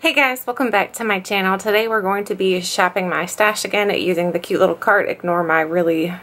Hey guys, welcome back to my channel. Today we're going to be shopping my stash again using the cute little cart. Ignore my really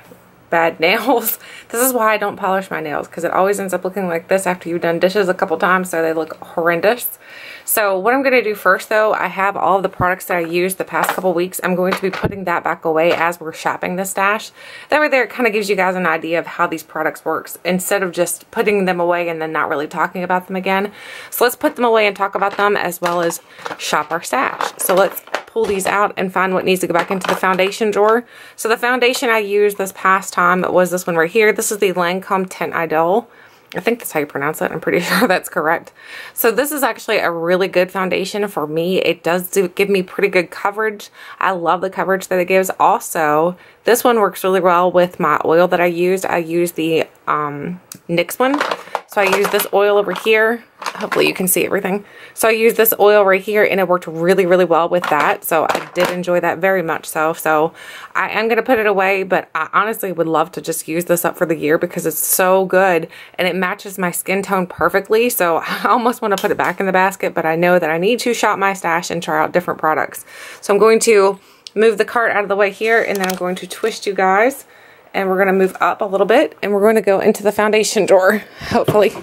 bad nails. This is why I don't polish my nails, because it always ends up looking like this after you've done dishes a couple times, so they look horrendous. So what I'm going to do first though, I have all of the products that I used the past couple weeks. I'm going to be putting that back away as we're shopping the stash. That way there it kind of gives you guys an idea of how these products works instead of just putting them away and then not really talking about them again. So let's put them away and talk about them as well as shop our stash. So let's pull these out and find what needs to go back into the foundation drawer. So the foundation I used this past time was this one right here. This is the Lancome Teint Idole. I think that's how you pronounce it. I'm pretty sure that's correct. So this is actually a really good foundation for me. It does give me pretty good coverage. I love the coverage that it gives. Also, this one works really well with my oil that I used. I used the NYX one. So I used this oil over here. Hopefully you can see everything. So I used this oil right here and it worked really, really well with that. So I did enjoy that very much so. So I am going to put it away, but I honestly would love to just use this up for the year because it's so good and it matches my skin tone perfectly. So I almost want to put it back in the basket, but I know that I need to shop my stash and try out different products. So I'm going to move the cart out of the way here and then I'm going to twist you guys. And we're going to move up a little bit and we're going to go into the foundation drawer, hopefully.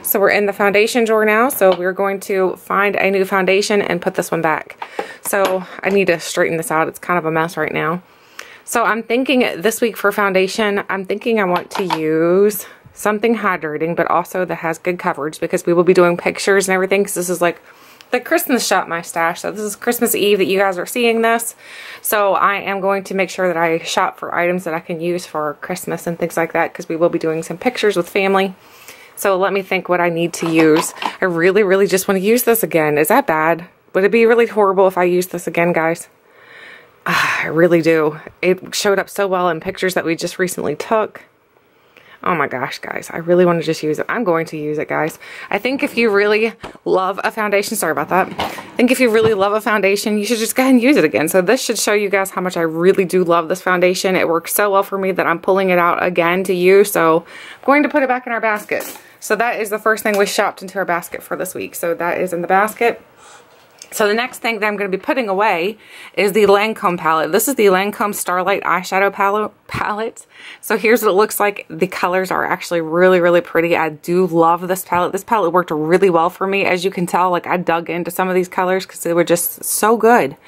So we're in the foundation drawer now. So we're going to find a new foundation and put this one back. So I need to straighten this out. It's kind of a mess right now. So I'm thinking this week for foundation, I'm thinking I want to use something hydrating, but also that has good coverage because we will be doing pictures and everything. Because this is like the Christmas shop my stash. So this is Christmas Eve that you guys are seeing this. So I am going to make sure that I shop for items that I can use for Christmas and things like that because we will be doing some pictures with family. So let me think what I need to use. I really, really just want to use this again. Is that bad? Would it be really horrible if I use this again, guys? I really do. It showed up so well in pictures that we just recently took. Oh my gosh, guys, I really want to just use it. I'm going to use it, guys. I think if you really love a foundation, sorry about that. I think if you really love a foundation, you should just go ahead and use it again. So this should show you guys how much I really do love this foundation. It works so well for me that I'm pulling it out again to use. So I'm going to put it back in our basket. So that is the first thing we shopped into our basket for this week. So that is in the basket. So the next thing that I'm going to be putting away is the Lancome palette. This is the Lancome Starlight eyeshadow palette. So here's what it looks like. The colors are actually really, really pretty. I do love this palette. This palette worked really well for me. As you can tell, like I dug into some of these colors because they were just so good.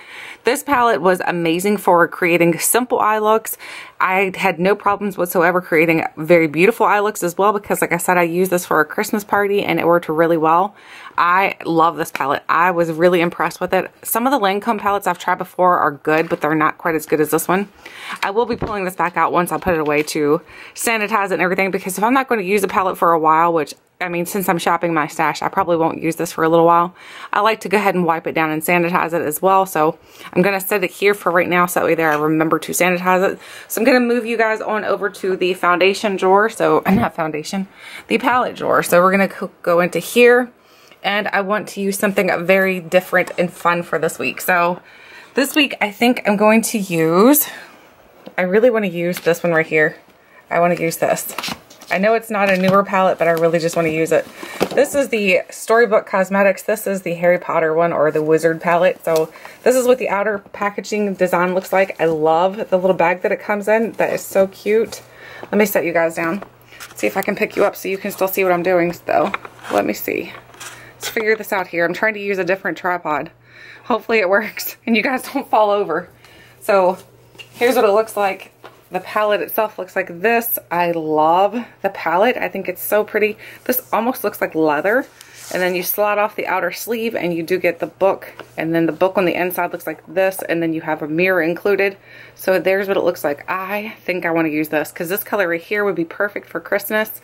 This palette was amazing for creating simple eye looks. I had no problems whatsoever creating very beautiful eye looks as well because like I said, I used this for a Christmas party and it worked really well. I love this palette. I was really impressed with it. Some of the Lancome palettes I've tried before are good, but they're not quite as good as this one. I will be pulling this back out once I put it away to sanitize it and everything because if I'm not going to use a palette for a while, which I mean, since I'm shopping my stash, I probably won't use this for a little while. I like to go ahead and wipe it down and sanitize it as well. So I'm going to set it here for right now so that way there I remember to sanitize it. So I'm going to move you guys on over to the foundation drawer. So, not foundation, the palette drawer. So we're going to go into here. And I want to use something very different and fun for this week. So this week I think I'm going to use, I really want to use this one right here. I want to use this. I know it's not a newer palette, but I really just want to use it. This is the Storybook Cosmetics. This is the Harry Potter one or the Wizard palette. So this is what the outer packaging design looks like. I love the little bag that it comes in. That is so cute. Let me set you guys down. See if I can pick you up so you can still see what I'm doing though. Let me see. Let's figure this out here. I'm trying to use a different tripod. Hopefully it works and you guys don't fall over. So here's what it looks like. The palette itself looks like this. I love the palette. I think it's so pretty. This almost looks like leather. And then you slide off the outer sleeve and you do get the book. And then the book on the inside looks like this. And then you have a mirror included. So there's what it looks like. I think I want to use this because this color right here would be perfect for Christmas.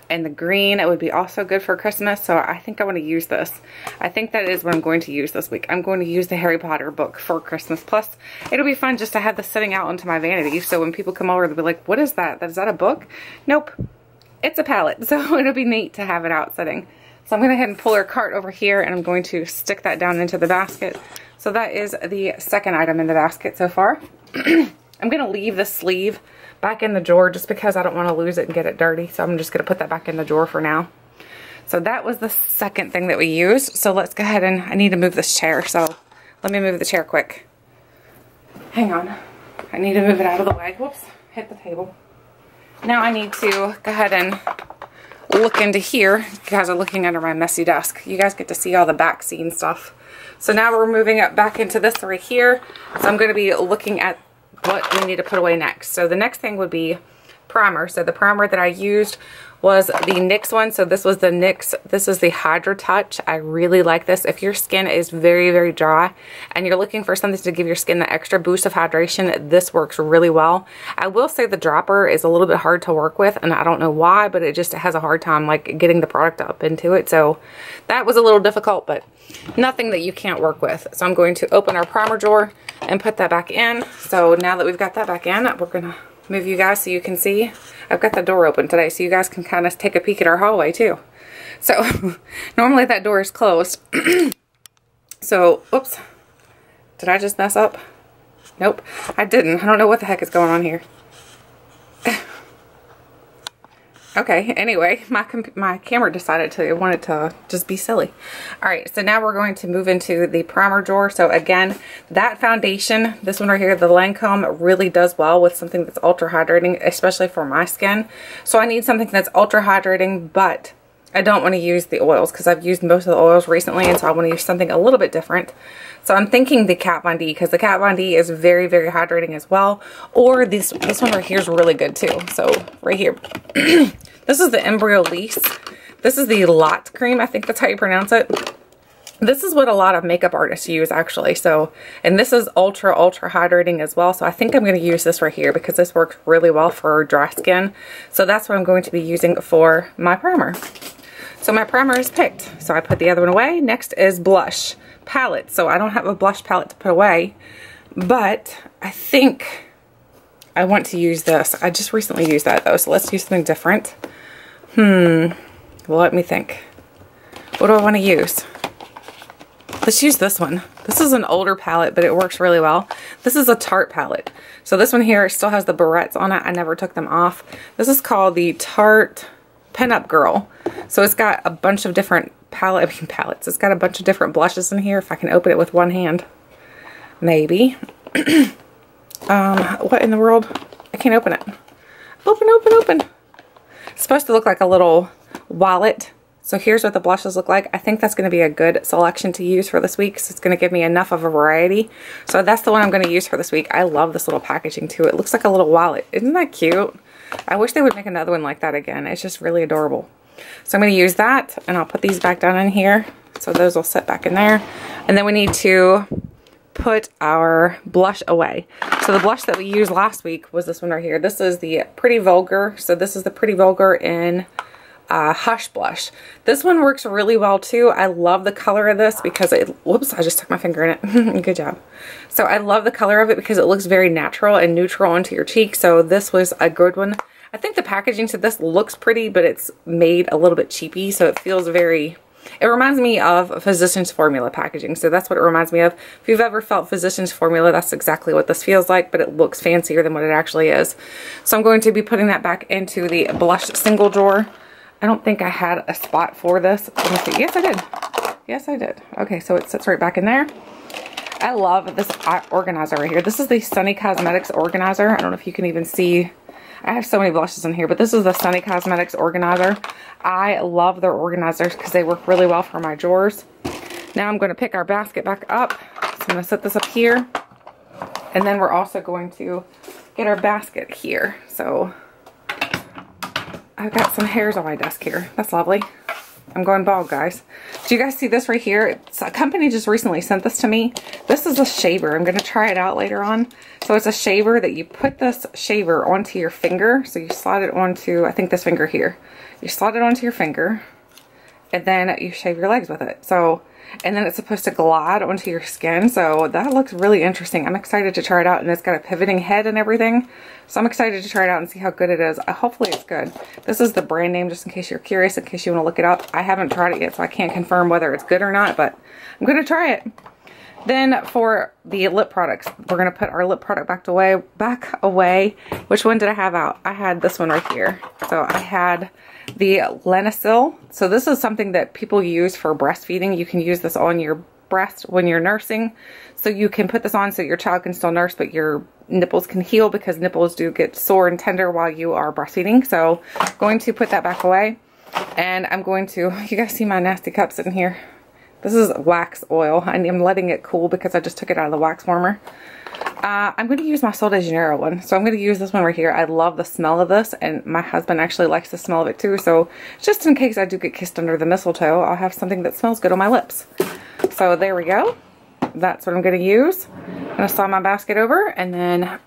And the green, it would be also good for Christmas. So I think I want to use this. I think that is what I'm going to use this week. I'm going to use the Harry Potter book for Christmas. Plus, it'll be fun just to have this sitting out onto my vanity. So when people come over, they'll be like, what is that? Is that a book? Nope. It's a palette. So it'll be neat to have it out sitting. So I'm going to go ahead and pull our cart over here and I'm going to stick that down into the basket. So that is the second item in the basket so far. I'm going to leave the sleeve back in the drawer just because I don't want to lose it and get it dirty. So I'm just going to put that back in the drawer for now. So that was the second thing that we used. So let's go ahead and, I need to move this chair. So let me move the chair quick. Hang on. I need to move it out of the way. Whoops, hit the table. Now I need to go ahead and look into here. You guys are looking under my messy desk. You guys get to see all the back scene stuff. So now we're moving up back into this right here. So I'm going to be looking at what we need to put away next. So the next thing would be primer. So the primer that I used was the NYX one. So this was the NYX, this is the Hydratouch. I really like this. If your skin is very, very dry and you're looking for something to give your skin the extra boost of hydration, this works really well. I will say the dropper is a little bit hard to work with, and I don't know why, but it just has a hard time like getting the product up into it. So that was a little difficult, but nothing that you can't work with. So I'm going to open our primer drawer and put that back in. So now that we've got that back in, we're gonna move you guys so you can see. I've got the door open today so you guys can kind of take a peek at our hallway too. So normally that door is closed. So, oops. Did I just mess up? Nope, I didn't. I don't know what the heck is going on here. Okay, anyway, my camera decided to want it to just be silly. All right, so now we're going to move into the primer drawer. So again, that foundation, this one right here, the Lancome, really does well with something that's ultra hydrating, especially for my skin. So I need something that's ultra hydrating, but I don't want to use the oils because I've used most of the oils recently, and so I want to use something a little bit different. So I'm thinking the Kat Von D, because the Kat Von D is very, very hydrating as well. Or this one right here is really good too. So right here, this is the Embryolisse. This is the Lot Cream. I think that's how you pronounce it. This is what a lot of makeup artists use actually. So, and this is ultra, ultra hydrating as well. So I think I'm going to use this right here because this works really well for dry skin. So that's what I'm going to be using for my primer. So my primer is picked. So I put the other one away. Next is blush palette. So I don't have a blush palette to put away, but I think I want to use this. I just recently used that though. So let's use something different. Well, let me think. What do I want to use? Let's use this one. This is an older palette, but it works really well. This is a Tarte palette. So this one here still has the barrettes on it. I never took them off. This is called the Tarte Pinup Girl. So it's got a bunch of different palettes. It's got a bunch of different blushes in here. If I can open it with one hand, maybe. What in the world? I can't open it. Open, open, open. It's supposed to look like a little wallet. So here's what the blushes look like. I think that's going to be a good selection to use for this week. So it's going to give me enough of a variety. So that's the one I'm going to use for this week. I love this little packaging too. It looks like a little wallet. Isn't that cute? I wish they would make another one like that again. It's just really adorable. So I'm going to use that, and I'll put these back down in here. So those will sit back in there. And then we need to put our blush away. So the blush that we used last week was this one right here. This is the Pretty Vulgar. So this is the Pretty Vulgar in Hush Blush. This one works really well too. I love the color of this because it, whoops, I just took my finger in it. Good job. So I love the color of it because it looks very natural and neutral onto your cheek. So this was a good one. I think the packaging to this looks pretty, but it's made a little bit cheapy. So it feels very, it reminds me of Physicians Formula packaging. So that's what it reminds me of. If you've ever felt Physicians Formula, that's exactly what this feels like, but it looks fancier than what it actually is. So I'm going to be putting that back into the blush single drawer. I don't think I had a spot for this. Let me see. Yes, I did. Yes, I did. Okay, so it sits right back in there. I love this organizer right here. This is the Sunny Cosmetics organizer. I don't know if you can even see. I have so many blushes in here, but this is the Sunny Cosmetics organizer. I love their organizers because they work really well for my drawers. Now I'm going to pick our basket back up. So I'm going to set this up here. And then we're also going to get our basket here. So I've got some hairs on my desk here. That's lovely. I'm going bald, guys. Do you guys see this right here? A company just recently sent this to me. This is a shaver. I'm going to try it out later on. So it's a shaver that you put this shaver onto your finger. So you slide it onto, I think this finger here. You slide it onto your finger and then you shave your legs with it. So, and then it's supposed to glide onto your skin. So that looks really interesting. I'm excited to try it out, and it's got a pivoting head and everything. So I'm excited to try it out and see how good it is. Hopefully it's good. This is the brand name, just in case you're curious, in case you want to look it up. I haven't tried it yet, so I can't confirm whether it's good or not, but I'm going to try it. Then for the lip products, we're going to put our lip product back away. Which one did I have out? I had this one right here. So I had the Lancome. So this is something that people use for breastfeeding. You can use this on your breast when you're nursing. So you can put this on so your child can still nurse, but your nipples can heal, because nipples do get sore and tender while you are breastfeeding. So I'm going to put that back away. And I'm going to, you guys see my nasty cups in here? This is wax oil. I'm letting it cool because I just took it out of the wax warmer. I'm going to use my Sol de Janeiro one. So I'm going to use this one right here. I love the smell of this, and my husband actually likes the smell of it too. So just in case I do get kissed under the mistletoe, I'll have something that smells good on my lips. So there we go. That's what I'm going to use. I'm going to slide my basket over, and then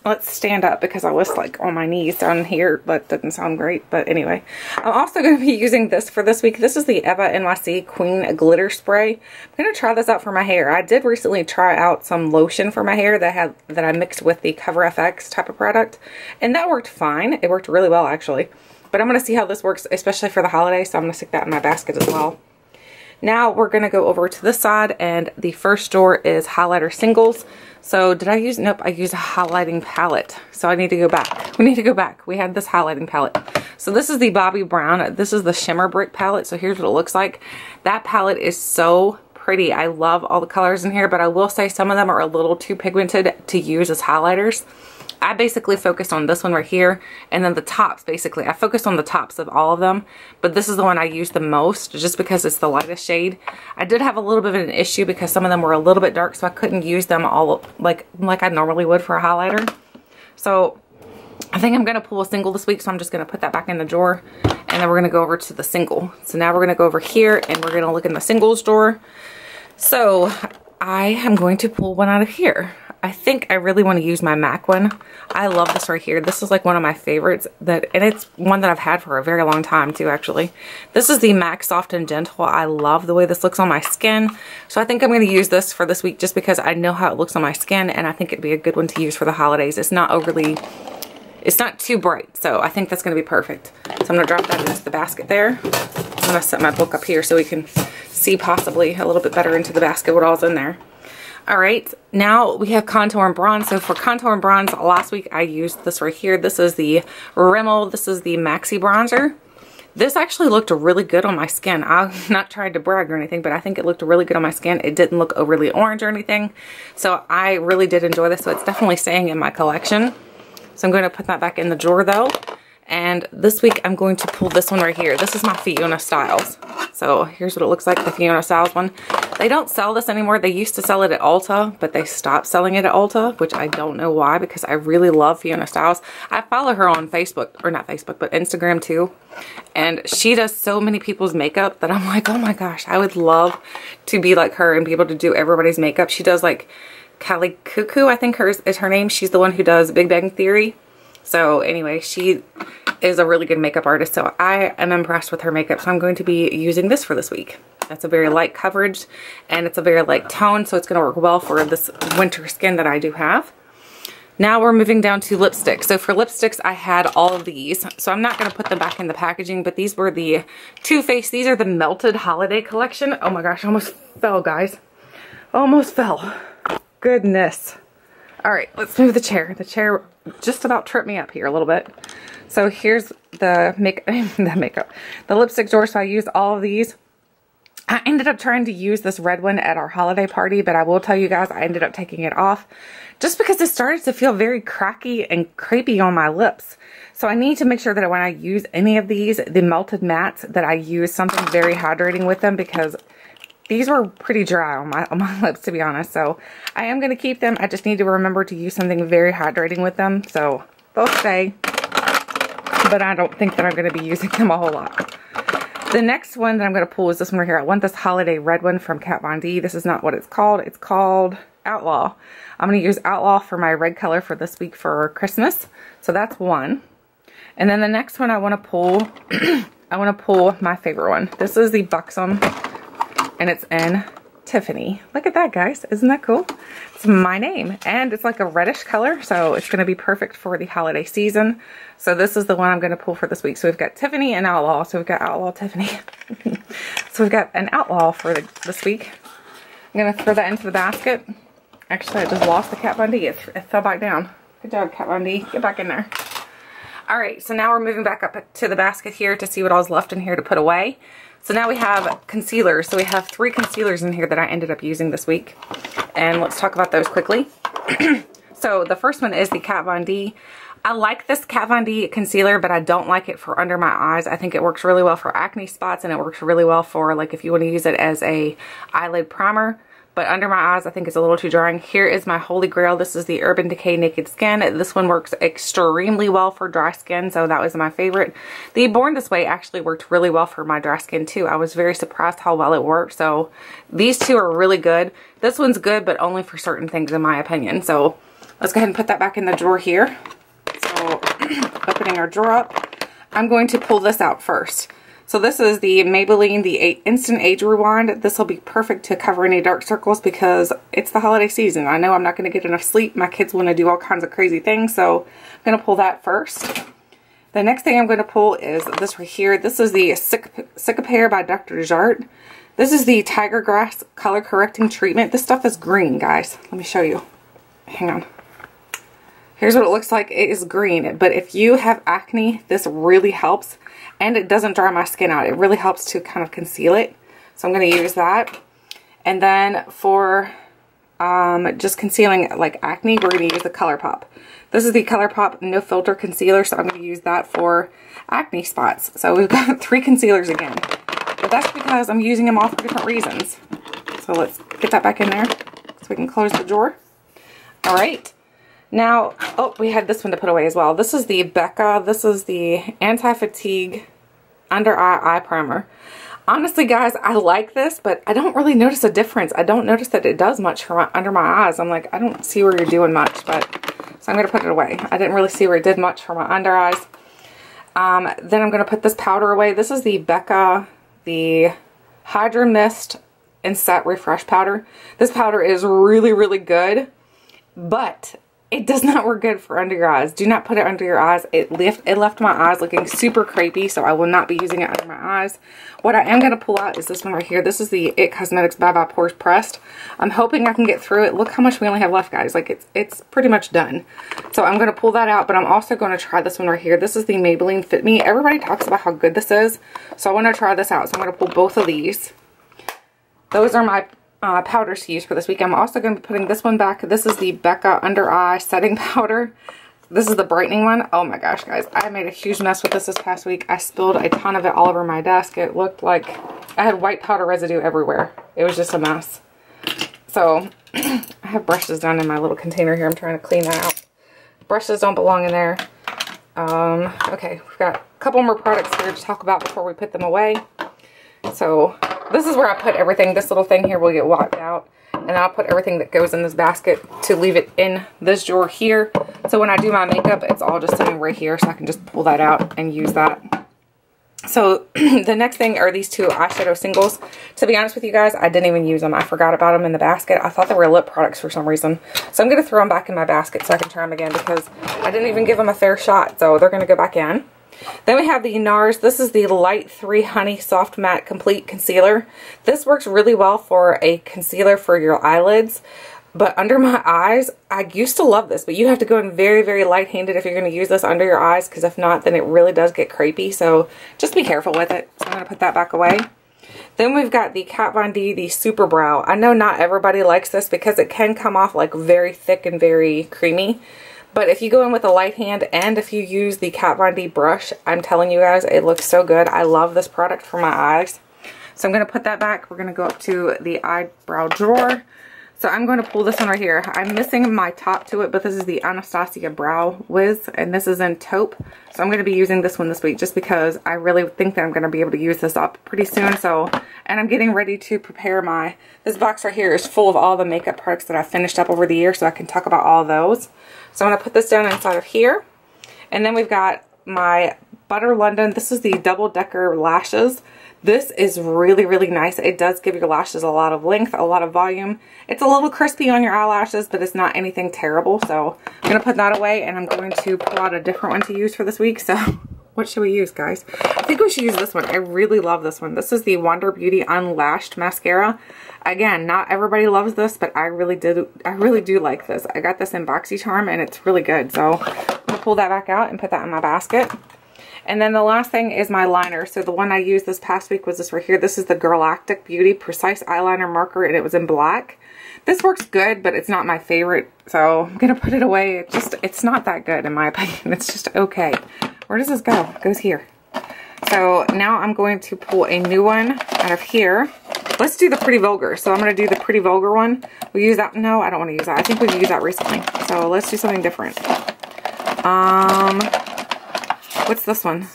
let's stand up because I was like on my knees down here. That didn't sound great, but anyway. I'm also going to be using this for this week. This is the Eva NYC Queen Glitter Spray. I'm going to try this out for my hair. I did recently try out some lotion for my hair that I mixed with the Cover FX type of product, and that worked fine. It worked really well actually. But I'm going to see how this works, especially for the holidays, so I'm going to stick that in my basket as well. Now we're going to go over to this side, and the first drawer is highlighter singles. So did I use, nope, I used a highlighting palette. So I need to go back. We need to go back. We had this highlighting palette. So this is the Bobbi Brown. This is the Shimmer Brick palette. So here's what it looks like. That palette is so pretty. I love all the colors in here, but I will say some of them are a little too pigmented to use as highlighters. I basically focused on this one right here, and then the tops, basically. I focused on the tops of all of them, but this is the one I use the most just because it's the lightest shade. I did have a little bit of an issue because some of them were a little bit dark, so I couldn't use them all like I normally would for a highlighter. So I think I'm going to pull a single this week, so I'm just going to put that back in the drawer, and then we're going to go over to the single. So now we're going to go over here, and we're going to look in the singles drawer. So I am going to pull one out of here. I think I really want to use my MAC one. I love this right here. This is like one of my favorites, and it's one that I've had for a very long time too, actually. This is the MAC Soft and Gentle. I love the way this looks on my skin. So I think I'm going to use this for this week just because I know how it looks on my skin, and I think it'd be a good one to use for the holidays. It's not too bright, so I think that's going to be perfect. So I'm going to drop that into the basket there. I'm going to set my book up here so we can see possibly a little bit better into the basket what all's in there. Alright, now we have contour and bronze. So for contour and bronze, last week I used this right here. This is the Rimmel. This is the Maxi bronzer. This actually looked really good on my skin. I'm not trying to brag or anything, but I think it looked really good on my skin. It didn't look overly orange or anything. So I really did enjoy this. So it's definitely staying in my collection. So I'm going to put that back in the drawer though. And this week I'm going to pull this one right here. This is my Fiona Styles. So here's what it looks like, the Fiona Styles one. They don't sell this anymore. They used to sell it at Ulta, but they stopped selling it at Ulta, which I don't know why, because I really love Fiona Styles. I follow her on Facebook, or not Facebook, but Instagram too. And she does so many people's makeup that I'm like, oh my gosh, I would love to be like her and be able to do everybody's makeup. She does like Kylie Cuckoo, I think is her name. She's the one who does Big Bang Theory. So anyway, she is a really good makeup artist, so I am impressed with her makeup, so I'm going to be using this for this week. That's a very light coverage, and it's a very light tone, so it's going to work well for this winter skin that I do have. Now we're moving down to lipsticks. So for lipsticks, I had all of these, so I'm not going to put them back in the packaging, but these were the Too Faced. These are the Melted Holiday Collection. Oh my gosh, I almost fell, guys. Almost fell. Goodness. All right, let's move the chair. The chair just about tripped me up here a little bit. So here's the the lipstick drawer. So I used all of these. I ended up trying to use this red one at our holiday party, but I will tell you guys, I ended up taking it off just because it started to feel very cracky and crepey on my lips. So I need to make sure that when I use any of these, the melted mattes, that I use something very hydrating with them, because these were pretty dry on my lips, to be honest. So I am going to keep them. I just need to remember to use something very hydrating with them. So they'll stay, but I don't think that I'm going to be using them a whole lot. The next one that I'm going to pull is this one right here. I want this holiday red one from Kat Von D. This is not what it's called. It's called Outlaw. I'm going to use Outlaw for my red color for this week for Christmas. So that's one. And then the next one I want to pull, I want to pull my favorite one. This is the Buxom, and it's in Tiffany. Look at that, guys. Isn't that cool? It's my name, and it's like a reddish color, so it's going to be perfect for the holiday season. So this is the one I'm going to pull for this week. So we've got Tiffany and Outlaw. So we've got Outlaw, Tiffany. So we've got an Outlaw for this week. I'm going to throw that into the basket. Actually, I just lost the Kat Von D. It fell back down. Good job, Kat Von D. Get back in there. Alright, so now we're moving back up to the basket here to see what all's left in here to put away. So now we have concealers. So we have 3 concealers in here that I ended up using this week. And let's talk about those quickly. So the first one is the Kat Von D. I like this Kat Von D concealer, but I don't like it for under my eyes. I think it works really well for acne spots, and it works really well for, like, if you want to use it as a eyelid primer. But under my eyes, I think it's a little too drying. Here is my holy grail. This is the Urban Decay Naked Skin. This one works extremely well for dry skin, so that was my favorite. The Born This Way actually worked really well for my dry skin too. I was very surprised how well it worked. So these two are really good. This one's good, but only for certain things in my opinion. So let's go ahead and put that back in the drawer here. So opening our drawer up, I'm going to pull this out first. So this is the Maybelline, the Instant Age Rewind. This will be perfect to cover any dark circles because it's the holiday season. I know I'm not going to get enough sleep. My kids want to do all kinds of crazy things, so I'm going to pull that first. The next thing I'm going to pull is this right here. This is the Cicapair by Dr. Jart. This is the Tiger Grass Color Correcting Treatment. This stuff is green, guys. Let me show you. Hang on. Here's what it looks like. It is green, but if you have acne, this really helps. And it doesn't dry my skin out. It really helps to kind of conceal it. So I'm going to use that. And then for just concealing like acne, we're going to use the ColourPop. This is the ColourPop No Filter Concealer. So I'm going to use that for acne spots. So we've got 3 concealers again. But that's because I'm using them all for different reasons. So let's get that back in there so we can close the drawer. Alright. Now, oh, we had this one to put away as well. This is the Becca. This is the Anti-Fatigue Under Eye Primer. Honestly, guys, I like this, but I don't really notice a difference. I don't notice that it does much for under my eyes. I'm like, I don't see where you're doing much, but so I'm going to put it away. I didn't really see where it did much for my under eyes. Then I'm going to put this powder away. This is the Becca, the Hydra-Mist and Set Refresh Powder. This powder is really, really good, but it does not work good for under your eyes. Do not put it under your eyes. It left my eyes looking super crepey, so I will not be using it under my eyes. What I am going to pull out is this one right here. This is the It Cosmetics Bye Bye Pores Pressed. I'm hoping I can get through it. Look how much we only have left, guys. Like, it's pretty much done. So I'm going to pull that out, but I'm also going to try this one right here. This is the Maybelline Fit Me. Everybody talks about how good this is, so I want to try this out. So I'm going to pull both of these. Those are my powders to use for this week. I'm also going to be putting this one back. This is the Becca Under Eye Setting Powder. This is the brightening one. Oh my gosh, guys. I made a huge mess with this past week. I spilled a ton of it all over my desk. It looked like I had white powder residue everywhere. It was just a mess. So, I have brushes down in my little container here. I'm trying to clean that out. Brushes don't belong in there. Okay, we've got a couple more products here to talk about before we put them away. So, this is where I put everything. This little thing here will get wiped out. And I'll put everything that goes in this basket to leave it in this drawer here. So when I do my makeup, it's all just sitting right here. So I can just pull that out and use that. So the next thing are these 2 eyeshadow singles. To be honest with you guys, I didn't even use them. I forgot about them in the basket. I thought they were lip products for some reason. So I'm going to throw them back in my basket so I can try them again because I didn't even give them a fair shot. So they're going to go back in. Then we have the NARS. This is the Light 3 Honey Soft Matte Complete Concealer. This works really well for a concealer for your eyelids. But under my eyes, I used to love this, but you have to go in very, very light-handed if you're going to use this under your eyes, because if not, then it really does get crepey. So just be careful with it. So I'm going to put that back away. Then we've got the Kat Von D, the Super Brow. I know not everybody likes this because it can come off like very thick and very creamy. But if you go in with a light hand and if you use the Kat Von D brush, I'm telling you guys, it looks so good. I love this product for my eyes. So I'm going to put that back. We're going to go up to the eyebrow drawer. So I'm going to pull this one right here. I'm missing my top to it, but this is the Anastasia Brow Wiz, and this is in taupe. So I'm going to be using this one this week just because I really think that I'm going to be able to use this up pretty soon. So, and I'm getting ready to prepare my, this box right here is full of all the makeup products that I've finished up over the year, so I can talk about all those. So I'm going to put this down inside of here. And then we've got my Butter London. This is the Double Decker Lashes. This is really, really nice. It does give your lashes a lot of length, a lot of volume. It's a little crispy on your eyelashes, but it's not anything terrible. So I'm going to put that away, and I'm going to pull out a different one to use for this week. So What should we use, guys? I think we should use this one. I really love this one. This is the Wonder Beauty Unlashed Mascara. Again, not everybody loves this, but I really do like this. I got this in BoxyCharm and it's really good. So I'm gonna pull that back out and put that in my basket. And then the last thing is my liner. So the one I used this past week was this right here. This is the Girlactik Beauty Precise Eyeliner Marker, and it was in black. This works good, but it's not my favorite, so I'm gonna put it away. It's not that good in my opinion. It's just okay. Where does this go? It goes here. So now I'm going to pull a new one out of here. Let's do the Pretty Vulgar. So I'm going to do the Pretty Vulgar one. We use that. No, I don't want to use that. I think we've used that recently. So let's do something different. What's this one?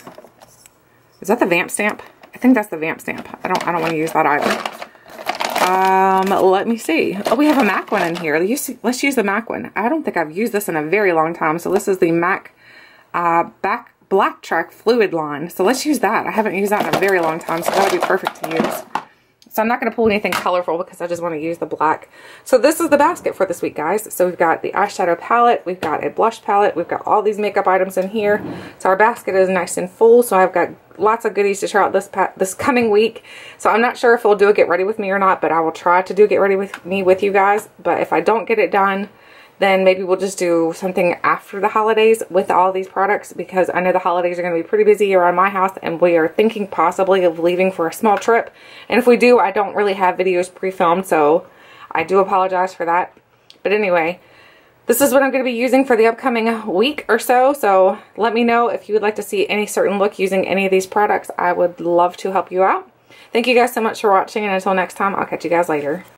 Is that the Vamp Stamp? I think that's the Vamp Stamp. I don't want to use that either. Let me see. Oh, we have a MAC one in here. Let's use the MAC one. I don't think I've used this in a very long time. So this is the MAC Black Track Fluid line. So let's use that. I haven't used that in a very long time, so that would be perfect to use. So I'm not going to pull anything colorful because I just want to use the black. So this is the basket for this week, guys. So we've got the eyeshadow palette, we've got a blush palette, we've got all these makeup items in here. So our basket is nice and full. So I've got lots of goodies to try out this coming week. So I'm not sure if we'll do a get ready with me or not, but I will try to do get ready with me with you guys. But if I don't get it done, then maybe we'll just do something after the holidays with all these products, because I know the holidays are going to be pretty busy around my house and we are thinking possibly of leaving for a small trip. And if we do, I don't really have videos pre-filmed, so I do apologize for that. But anyway, this is what I'm going to be using for the upcoming week or so. So let me know if you would like to see any certain look using any of these products. I would love to help you out. Thank you guys so much for watching, and until next time, I'll catch you guys later.